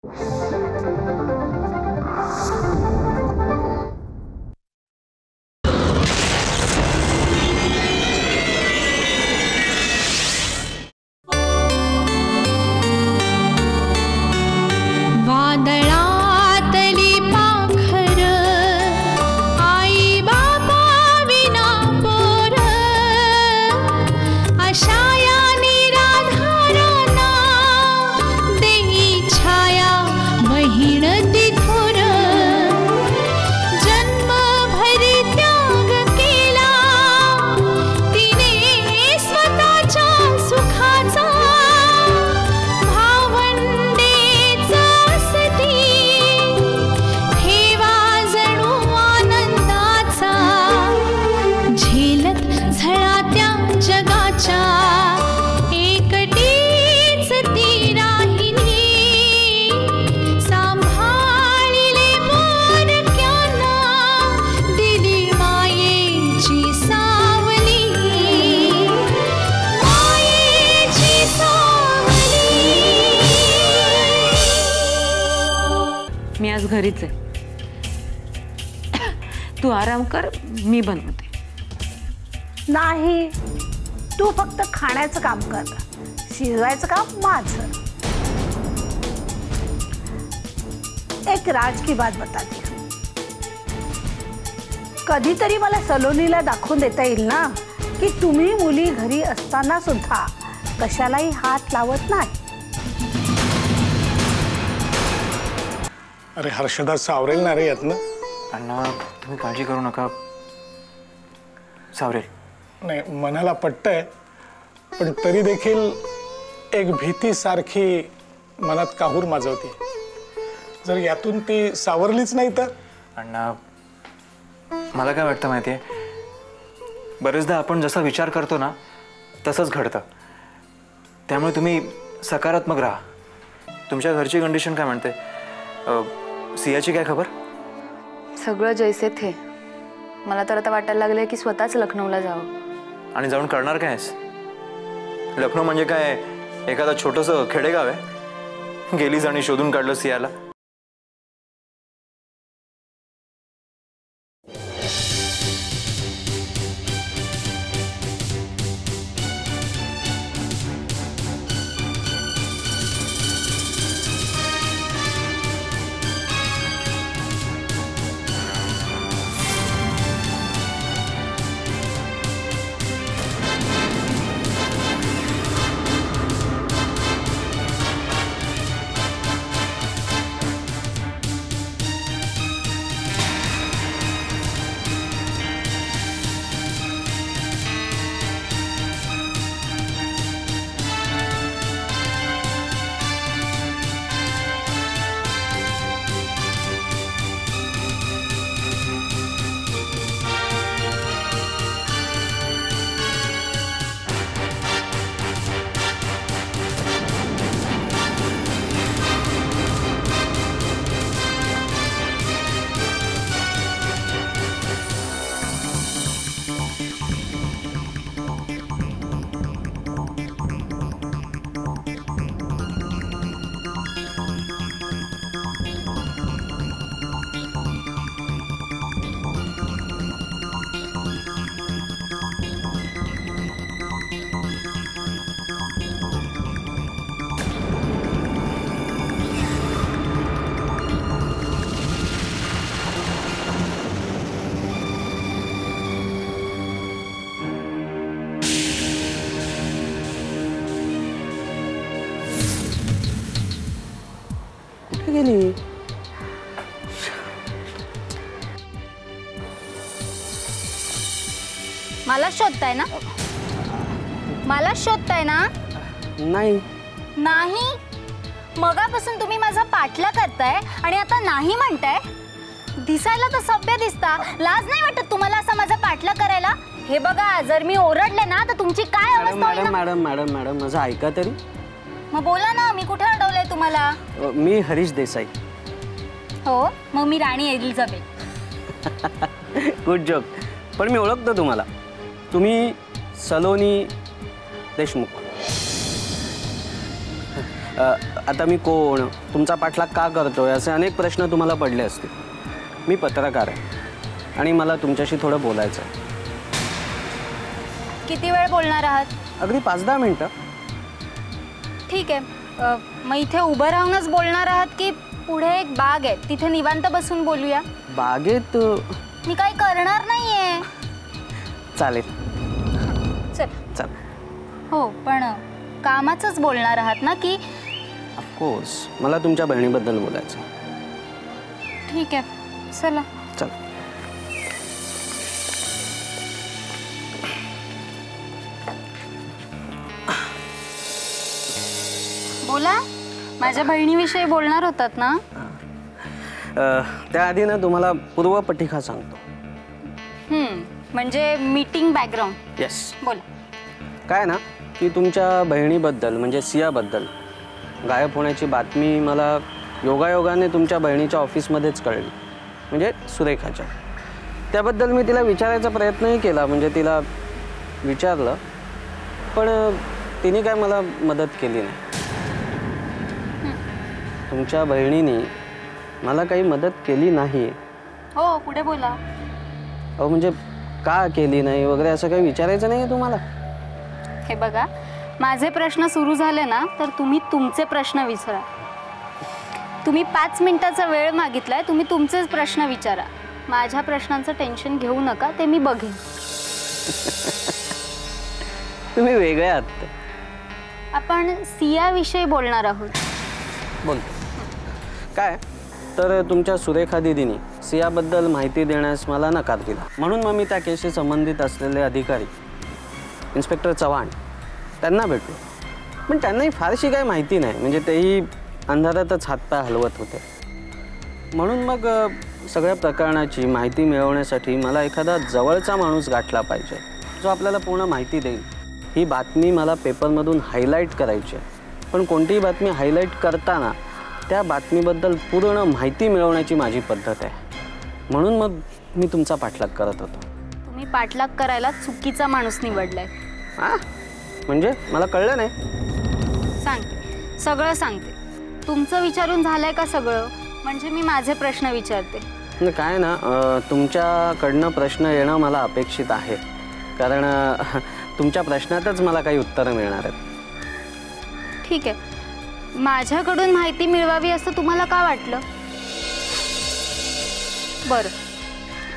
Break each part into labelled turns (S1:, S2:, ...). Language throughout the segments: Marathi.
S1: मी आज घरीच आहे, तू आराम कर, मी बनवते.
S2: नाही, तू फक्त खाण्याचं काम कर, शिजवायचं काम माझं. एक राज की बात बताती हूं. कधीतरी मला सलोनीला दाखवून देता येईल ना की तुम्ही मुली घरी असताना सुद्धा कशालाही हात लावत नाही.
S3: अरे हर्षदा सावरेल ना रे यातनं.
S4: अण्णा तुम्ही काळजी करू नका, सावरेल.
S3: नाही, मनाला पटतंय, पण तरी देखील एक भीती सारखी मनात काहूर माजवते. जर यातून ती सावरलीच नाही तर.
S4: अण्णा मला काय वाटतं माहिती आहे, बरेचदा आपण जसा विचार करतो ना तसंच घडतं. त्यामुळे तुम्ही सकारात्मक राहा. तुमच्या घरची कंडिशन काय म्हणते? सियाची काय खबर?
S5: सगळं जैसे थे. मला तर आता वाटायला लागले की स्वतःच लखनौला जावं.
S4: आणि जाऊन करणार काय आहेस? लखनौ म्हणजे काय एखादा छोटंसं खेडेगाव आहे? गेलीच आणि शोधून काढलं सियाला.
S2: गेली.
S6: मला शोधताय ना? मला शोधताय ना?
S2: नाही
S6: नाही, मगापासून तुम्ही माझा पाठला करताय आणि आता नाही म्हणताय. दिसायला तर सभ्य दिसता, लाज नाही वाटत तुम्हाला असा माझा पाठला करायला? हे बघा, जर मी ओरडले ना तर तुमची काय अवस्था होईल?
S7: मॅडम मॅडम मॅडम मॅडम माझं ऐका तरी.
S6: मग बोला ना, मी कुठे अडवलंय तुम्हाला?
S7: मी हरीश देसाई.
S6: हो, मग मी राणी एलिझाबेथ.
S7: Good joke. पण मी ओळखतो तुम्हाला. तुम्ही सलोनी देशमुख. आता मी कोण, तुमचा पाठलाग का करतोय, असे अनेक प्रश्न तुम्हाला पडले असतील. मी पत्रकार आहे आणि मला तुमच्याशी थोडं बोलायचं आहे.
S6: किती वेळ बोलणार आहात?
S7: अगदी 5-10 मिनिटं.
S6: ठीक आहे. मग इथे उभं राहूनच बोलणार आहात की पुढे एक बाग आहे तिथे निवांत बसून बोलूया?
S7: बागेत
S6: मी काही करणार नाहीये.
S7: चालेल.
S6: चल.
S7: चल.
S6: हो, पण कामाचंच बोलणार आहात ना की?
S7: ऑफकोर्स, मला तुमच्या बहिणीबद्दल बोलायचं.
S6: ठीक आहे, चला.
S7: चल.
S6: बोला. माझ्या बहिणीविषयी बोलणार होतात ना?
S7: त्याआधी ना तुम्हाला पूर्वपटिका सांगतो.
S6: म्हणजे मीटिंग बॅकग्राऊंड.
S7: येस.
S6: बोला.
S7: काय ना की तुमच्या बहिणीबद्दल म्हणजे सियाबद्दल गायब होण्याची बातमी मला योगायोगाने तुमच्या बहिणीच्या ऑफिसमध्येच कळली, म्हणजे सुरेखाच्या. त्याबद्दल मी तिला विचारायचा प्रयत्नही केला, म्हणजे तिला विचारलं, पण तिने काय मला मदत केली नाही. तुमच्या बहिणीने मला काही मदत केली नाही.
S6: हो, पुढे बोला.
S7: अहो म्हणजे का केली नाही वगैरे असं काही विचारायचं नाही आहे तुम्हाला?
S6: हे बघा, माझे प्रश्न सुरू झाले ना तर तुम्ही तुमचे प्रश्न विचारा. तुम्ही 5 मिनिटाचा वेळ मागितलाय, तुम्ही तुमचेच प्रश्न विचारा. माझ्या प्रश्नांचं टेन्शन घेऊ नका, ते मी बघेन.
S7: तुम्ही वेगळे आहात.
S6: आपण सियाविषयी बोलणार आहोत.
S7: बोलतो. काय तर तुमच्या सुरेखा दीदीने सियाबद्दल माहिती देण्यास मला नकार दिला, म्हणून मग मी त्या केसशी संबंधित असलेले अधिकारी इन्स्पेक्टर चव्हाण त्यांना भेटलो. पण त्यांनाही फारशी काही माहिती नाही, म्हणजे तेही अंधारातच हातपाय हलवत होते. म्हणून मग सगळ्या प्रकरणाची माहिती मिळवण्यासाठी मला एखादा जवळचा माणूस गाठला पाहिजे, जो आपल्याला पूर्ण माहिती देईल. ही बातमी मला पेपरमधून हायलाईट करायची आहे, पण कोणतीही बातमी हायलाईट करताना त्या बातमीबद्दल पूर्ण माहिती मिळवण्याची माझी पद्धत आहे. म्हणून मग मी तुमचा पाठलाग करत होतो.
S6: तुम्ही पाठलाग करायला चुकीचा माणूस निवडलाय.
S7: हां, म्हणजे मला कळलं नाही.
S6: सांगते, सगळं सांगते. तुमचं विचारून झालंय का सगळं? म्हणजे मी माझे प्रश्न विचारते.
S7: काय ना, तुमच्याकडनं प्रश्न येणं मला अपेक्षित आहे, कारण तुमच्या प्रश्नातच मला काही उत्तरं मिळणार आहेत.
S6: ठीक आहे. माझ्याकडून माहिती मिळवावी असं तुम्हाला का वाटलं? बरं,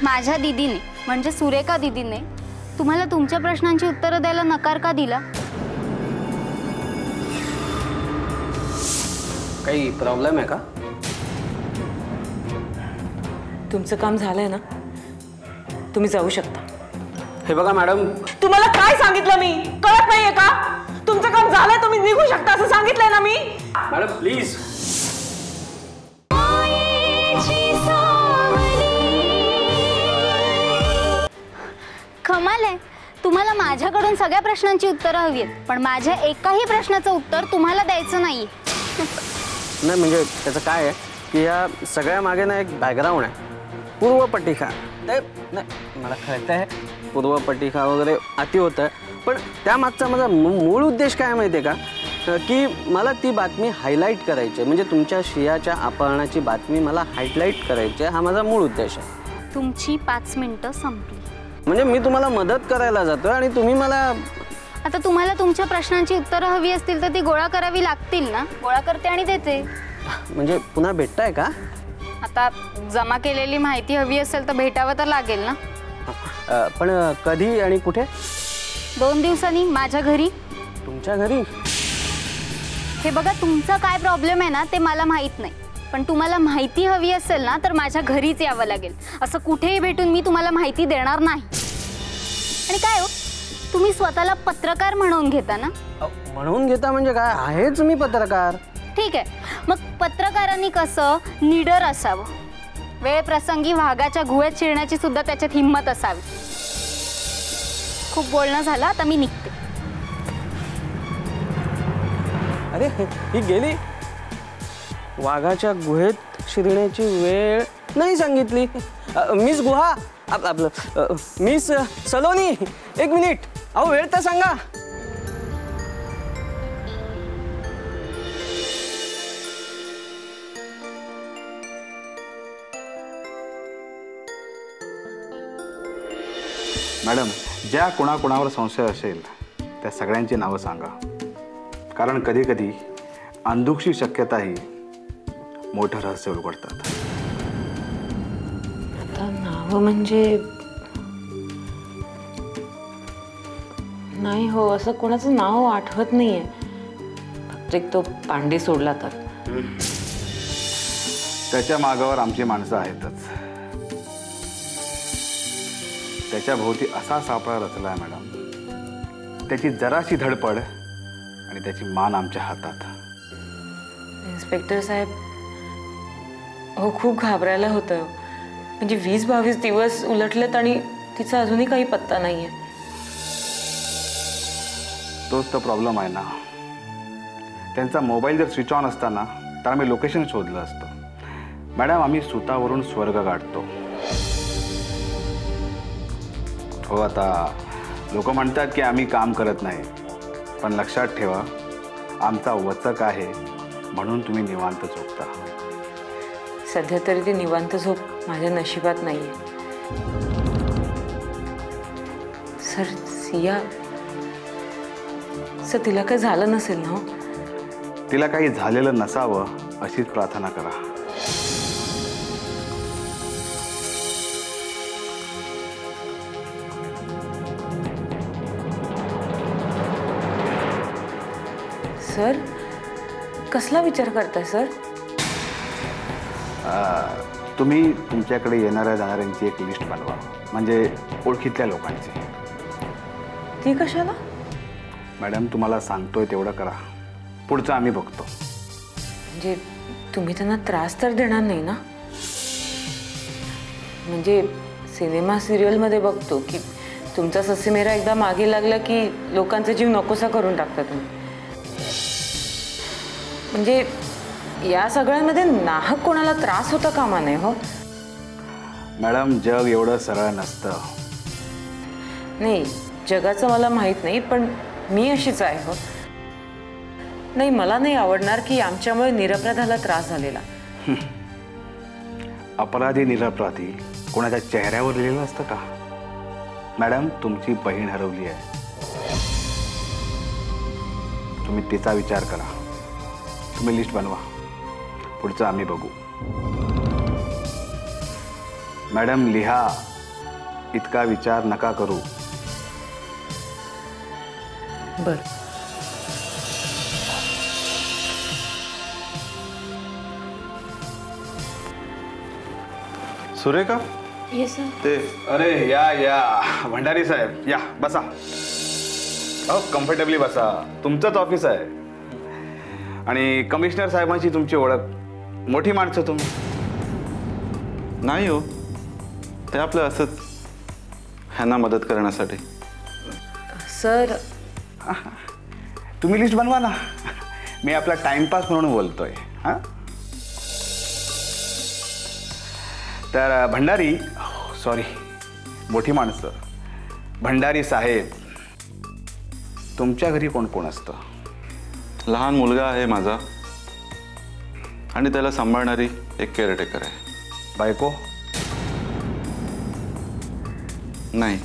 S6: माझ्या दीदीने म्हणजे सुरेखा दीदीने तुम्हाला तुमच्या प्रश्नांची उत्तरं द्यायला नकार का दिला?
S7: काही प्रॉब्लेम आहे का?
S1: तुमचं काम झालंय ना, तुम्ही जाऊ शकता.
S7: हे बघा मॅडम,
S8: तुम्हाला काय सांगितलं मी? कळत नाहीये का? तुमचं काम झालंय, तुम्ही निघू शकता असं सांगितलंय ना मी.
S7: Madam please.
S6: कमाल आहे. तुम्हाला माझ्याकडून सगळ्या प्रश्नांची उत्तरं हवी आहेत, पण माझ्या एकाही प्रश्नाचं उत्तर तुम्हाला द्यायचं नाही.
S7: नाही म्हणजे त्याचं काय आहे की या सगळ्या मागे ना एक बॅकग्राऊंड आहे, पूर्वपटिका. नाही मला कळतं आहे, पूर्वपटिका वगैरे अति होतं, पण त्यामागचा माझा मूळ उद्देश काय माहिती आहे का, की मला ती बातमी हायलाईट करायची, म्हणजे तुमच्या सियाच्या अपहरणाची बातमी मला हायलाईट करायची, हा माझा मूळ उद्देश आहे.
S6: तुमची 5 मिनिटं संपली.
S7: म्हणजे मी तुम्हाला मदत करायला जातो आणि तुम्ही मला.
S6: आता तुम्हाला तुमच्या प्रश्नांची उत्तरं हवी असतील तर ती गोळा करावी लागतील ना. गोळा करते आणि देते.
S7: म्हणजे पुन्हा भेटताय का?
S6: आता जमा केलेली माहिती हवी असेल तर भेटावं तर लागेल ना.
S7: पण कधी आणि कुठे?
S6: 2 दिवसांनी माझ्या घरी.
S7: तुमच्या घरी?
S6: हे बघा, तुमचा काय प्रॉब्लेम आहे ना ते मला माहीत नाही, पण तुम्हाला माहिती हवी असेल ना तर माझ्या घरीच यावं लागेल. असं कुठेही भेटून मी तुम्हाला माहिती देणार नाही. आणि काय हो, तुम्ही स्वतःला पत्रकार म्हणून घेता ना?
S7: म्हणून घेता म्हणजे काय, आहेच मी पत्रकार.
S6: ठीक आहे, मग पत्रकारांनी कसं निडर असावं, वेळ प्रसंगी वाघाच्या गुहेत शिरण्याची सुद्धा त्याच्यात हिंमत असावी. खूप बोलणं झालं, आता मी निघते.
S7: अरे ही गेली. वाघाच्या गुहेत शिरण्याची वेळ नाही सांगितली. मिस गुहा, आपलं मिस सलोनी, 1 मिनिट. अहो वेळ तर सांगा.
S9: मॅडम, ज्या कोणाकोणावर संशय असेल त्या सगळ्यांची नावं सांगा, कारण कधी कधी अंधुकशी शक्यताही मोठं रहस्य उलगडतात.
S1: आता नावं म्हणजे नाही हो, असं कोणाचं नाव आठवत नाहीये. फक्त एक तो पांडे सोडला तर.
S9: त्याच्या मागावर आमची माणसं आहेतच. त्याच्या भोवती असा सापळा रचलाय मॅडम, त्याची जराशी धडपड आणि त्याची मान आमच्या हातात.
S1: इन्स्पेक्टर साहेब, हो खूप घाबरायला होतं. म्हणजे 20-22 दिवस उलटलेत आणि तिचा अजूनही काही पत्ता नाहीये.
S9: तोच तर प्रॉब्लेम आहे ना. त्यांचा मोबाईल जर स्विच ऑन असता ना तर आम्ही लोकेशन शोधलं असतं. मॅडम, आम्ही सुतावरून स्वर्ग गाठतो. हो, आता लोक म्हणतात की आम्ही काम करत नाही, पण लक्षात ठेवा, आमचा वचक आहे म्हणून तुम्ही निवांत झोपता.
S1: सध्या तरी ती निवांत झोप माझ्या नशिबात नाहीये. सर, सिया सर, तिला काही झालं नसेल ना?
S9: तिला काही झालेलं नसावं अशीच प्रार्थना करा.
S1: सर, कसला विचार करताय सर?
S9: तुम्ही तुमच्याकडे येणाऱ्या जाणाऱ्यांची एक लिस्ट बनवा, म्हणजे ओळखीतल्या लोकांची.
S1: ती कशाला?
S9: मॅडम, तुम्हाला सांगतोय तेवढं करा, पुढचं आम्ही बघतो.
S1: म्हणजे तुम्ही त्यांना त्रास तर देणार नाही ना? म्हणजे सिनेमा सिरियलमध्ये बघतो की तुमचा ससेमेरा एकदा मागे लागला की लोकांचा जीव नकोसा करून टाकता तुम्ही. म्हणजे या सगळ्यांमध्ये नाहक कोणाला त्रास होता कामा नये हो.
S9: मॅडम, जग एवढं सरळ नसतं.
S1: नाही, जगाचं मला माहीत नाही, पण मी अशीच आहे हो. नाही, मला नाही आवडणार की आमच्यामुळे निरपराधाला त्रास झालेला.
S9: अपराधी निरपराधी कोणाच्या चेहऱ्यावर लिहिलेलं असतं का? मॅडम, तुमची बहीण हरवली आहे, तुम्ही तिचा विचार करा. तुम्ही लिस्ट बनवा, पुढचं आम्ही बघू. मॅडम, लिहा, इतका विचार नका करू.
S1: बर.
S9: Surekha,
S1: yes sir.
S9: ते अरे या भंडारी साहेब, या बसा. हो, कम्फर्टेबली बसा, तुमचंच ऑफिस आहे. आणि कमिशनर साहेबांची तुमची ओळख, मोठी माणसं तुम्ही.
S10: नाही हो, ते आपलं असंच ह्यांना मदत करण्यासाठी.
S1: सर,
S9: तुम्ही लिस्ट बनवा ना, मी आपला टाइमपास म्हणून बोलतोय. हां, तर भंडारी, सॉरी, मोठी माणसं, भंडारी साहेब, तुमच्या घरी कोण कोण असतं?
S10: लहान मुलगा आहे माझा आणि त्याला सांभाळणारी एक केअरटेकर आहे.
S9: बायको?
S10: नाही,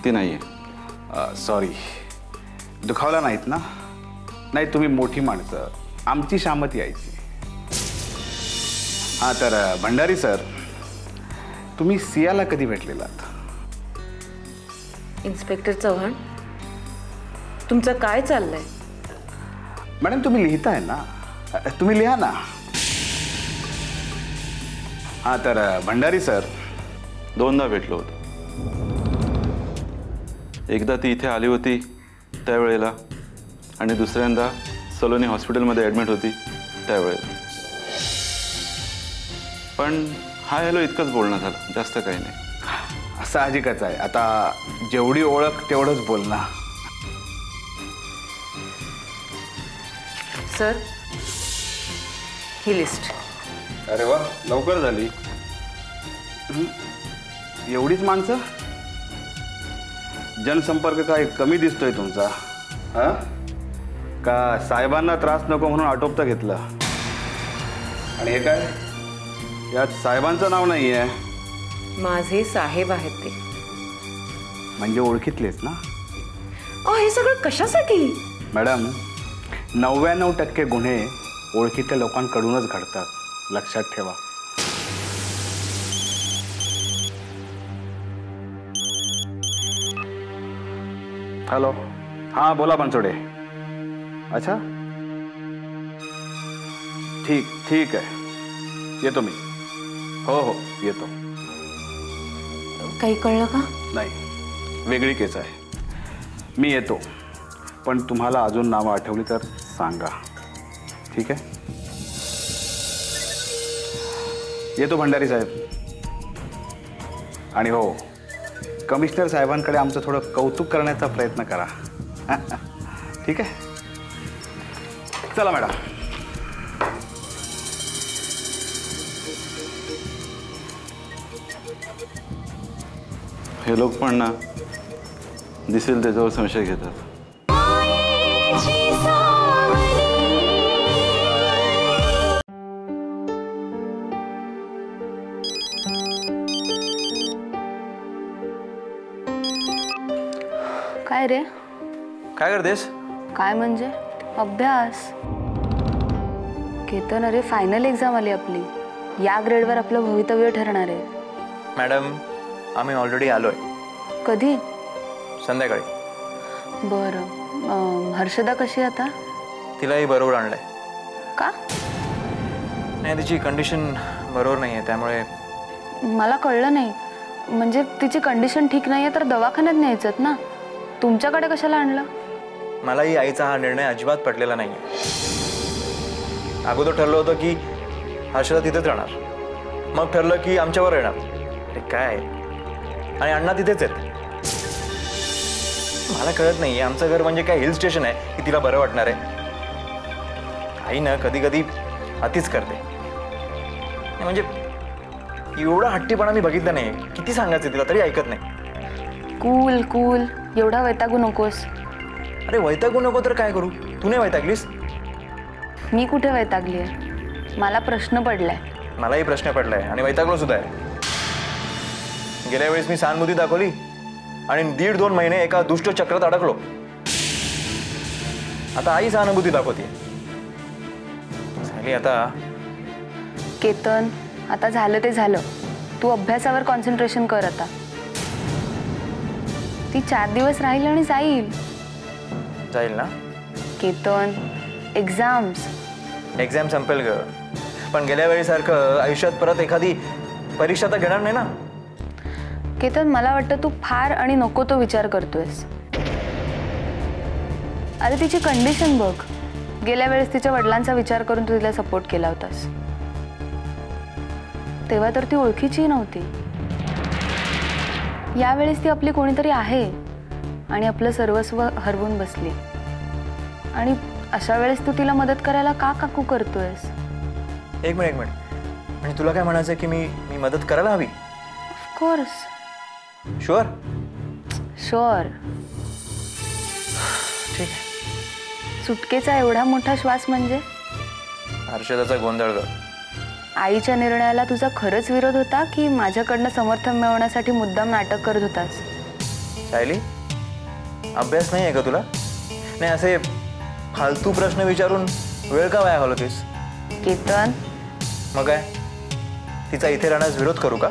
S10: ती नाही आहे.
S9: सॉरी, दुखावला नाहीत ना? नाही, तुम्ही मोठी माणसं, आमची शामत यायची. हां, तर भंडारी सर, तुम्ही सियाला कधी भेटलेलात?
S1: इन्स्पेक्टर चव्हाण, तुमचं काय चाललंय?
S9: मॅडम, तुम्ही लिहिताय ना, तुम्ही लिहा ना. हां, तर भंडारी सर,
S10: 2दा भेटलो होतो. एकदा ती इथे आली होती त्यावेळेला, आणि दुसऱ्यांदा सलोनी हॉस्पिटलमध्ये ॲडमिट होती त्यावेळेला. पण हाय हॅलो इतकंच बोलणं झालं, जास्त काही नाही.
S9: साहजिकच आहे, आता जेवढी ओळख तेवढंच बोलणं.
S1: सर, ही लिस्ट.
S9: अरे वा, लवकर झाली. एवढीच माणसं? जनसंपर्क काय कमी दिसतोय तुमचा? हा, का साहेबांना त्रास नको म्हणून आटोपता घेतलं? आणि हे काय, यात साहेबांचं नाव नाही आहे.
S1: माझे साहेब आहेत ते.
S9: म्हणजे ओळखीतलेच ना.
S8: हे सगळं कशासाठी?
S9: मॅडम, 99% गुन्हे ओळखीतल्या लोकांकडूनच घडतात, लक्षात ठेवा. हॅलो, हां बोला बनसोडे. अच्छा, ठीक आहे, येतो मी. हो येतो.
S1: काही कळलं का?
S9: नाही, वेगळी केस आहे. मी येतो, पण तुम्हाला अजून नावं आठवली तर सांगा, ठीक आहे? येतो भंडारी साहेब. आणि हो, कमिशनर साहेबांकडे आमचं थोडं कौतुक करण्याचा प्रयत्न करा. ठीक आहे, चला मॅडम.
S10: हे लोक पण ना दिसेल त्याच्यावर संशय घेतात.
S5: काय रे?
S4: काय करतेस?
S5: काय म्हणजे अभ्यास. केतन, अरे फायनल एक्झाम आली आपली. या ग्रेडवर आपलं भवितव्य ठरणार आहे.
S4: मॅडम, आम्ही ऑलरेडी आलोय.
S5: कधी?
S4: संध्याकाळी.
S5: बरं, हर्षदा कशी आता?
S4: तिलाही बरोबर आणलंय.
S5: का?
S4: नाही, तिची कंडिशन बरोबर नाही आहे, त्यामुळे.
S5: मला कळलं नाही. म्हणजे तिची कंडिशन ठीक नाही आहे तर दवाखान्यात न्यायचं ना. तुमच्याकडे कशाला आणलं?
S4: मलाही आईचा हा निर्णय अजिबात पटलेला नाही. अगोदर ठरलं होतं की हर्षदा तिथेच राहणार, मग ठरलं की आमच्यावर येणार. अरे काय, आणि अण्णा तिथेच आहेत. मला कळत नाही, आमचं घर म्हणजे काय हिल स्टेशन आहे की तिला बरं वाटणार आहे? आई ना कधी कधी अतिच करते. म्हणजे एवढा हट्टीपणा मी बघितला नाही. किती सांगायचं तिला तरी ऐकत नाही.
S5: कूल कूल, एवढा वैतागू नकोस.
S4: अरे वैतागू नको तर काय करू? तू नाही वैतागलीस?
S5: मी कुठे वैतागली आहे? मला प्रश्न पडलाय.
S4: मलाही प्रश्न पडलाय आणि वैतागलो सुद्धा आहे. गेल्या वेळेस मी सहानुभूती दाखवली आणि 1.5-2 महिने एका दुष्ट चक्रात अडकलो. आता आई सहानुभूती दाखवते. झाली आता.
S5: केतन, आता झालं ते झालं. तू अभ्यासावर कॉन्सन्ट्रेशन कर आता. ती 4 दिवस राहील आणि जाईल
S4: ना.
S5: केतन, एक्झाम
S4: संपेल ग. पण गेल्या वेळीसारखं आयुष्यात परत एखादी परीक्षा तर घेणार नाही ना.
S5: केतन, मला वाटतं तू फार आणि नको तो विचार करतोयस. अरे तिची कंडिशन बघ. गेल्या वेळेस तिच्या वडिलांचा विचार करून तू तिला सपोर्ट केला होतास. तेव्हा तर ती ओळखीची नव्हती. यावेळेस ती आपली कोणीतरी आहे आणि आपलं सर्वस्व हरवून बसली. आणि अशा वेळेस तू तिला मदत करायला का काकू करतोयस?
S4: एक मिनिट. म्हणजे तुला काय म्हणायचं की मी मदत करायला हवी?
S5: ऑफकोर्स.
S4: शुअर?
S5: शुअर.
S4: ठीक आहे.
S5: सुटकेचा एवढा मोठा श्वास म्हणजे?
S4: हर्षदाचा गोंधळ ग.
S5: आईच्या निर्णयाला तुझा खरंच विरोध होता की माझ्याकडनं समर्थन मिळवण्यासाठी मुद्दाम नाटक करत होतास?
S4: सायली, अभ्यास नाही आहे का तुला? नाही, असे फालतू प्रश्न विचारून वेळ का वाया घालवतेस?
S5: केतन,
S4: मग काय, तिचा इथे राहण्यास विरोध करू का?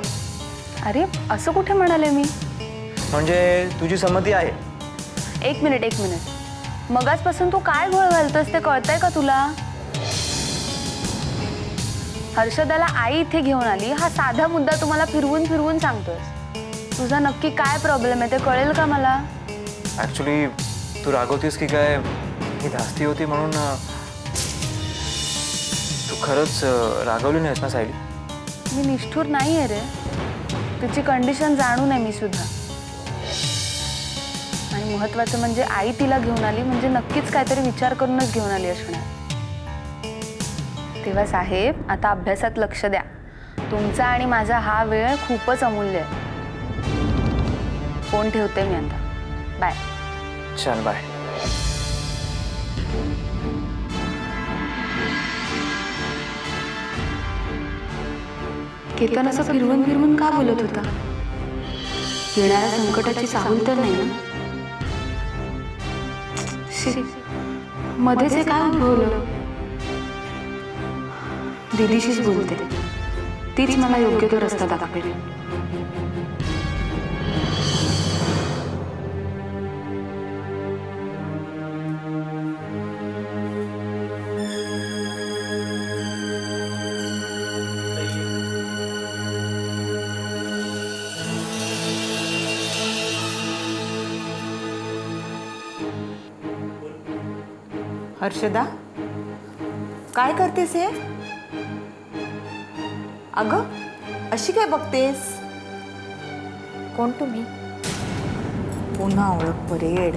S5: अरे असं कुठे म्हणाले मी?
S4: म्हणजे तुझी संमती आहे?
S5: एक मिनिट. मगाचपासून तू काय घोळ घालतोस ते कळतंय का तुला? हर्षदाला आई इथे घेऊन आली हा साधा मुद्दा तुम्हाला फिरवून सांगतोस. तुझा नक्की काय प्रॉब्लेम आहे ते कळेल का मला?
S4: ऍक्च्युली तू रागवतीस की काय? ही धास्ती होती म्हणून. तू खरंच रागवली नाहीस ना सायली?
S5: मी निष्ठुर नाही आहे रे. तिची कंडिशन जाणून आहे मी सुद्धा. आणि महत्वाचं म्हणजे आई तिला घेऊन आली म्हणजे नक्कीच काहीतरी विचार करूनच घेऊन आली असणार. तेव्हा साहेब, आता अभ्यासात लक्ष द्या. तुमचा आणि माझा हा वेळ खूपच अमूल्य आहे. फोन ठेवते मी आता. बाय.
S4: चल बाय.
S5: केतन असं फिरवून का बोलत होता? येणाऱ्या संकटाची साहूल तर नाही ना? शी, मध्येच हे काय उद्भवलं? दीदीशीच बोलते, तीच मला योग्य तो रस्ता दाखवेल.
S11: हर्षदा, काय करतेस हे? अगं, अशी काय बघतेस?
S6: कोण तुम्ही?
S11: पुन्हा ओळख परेड.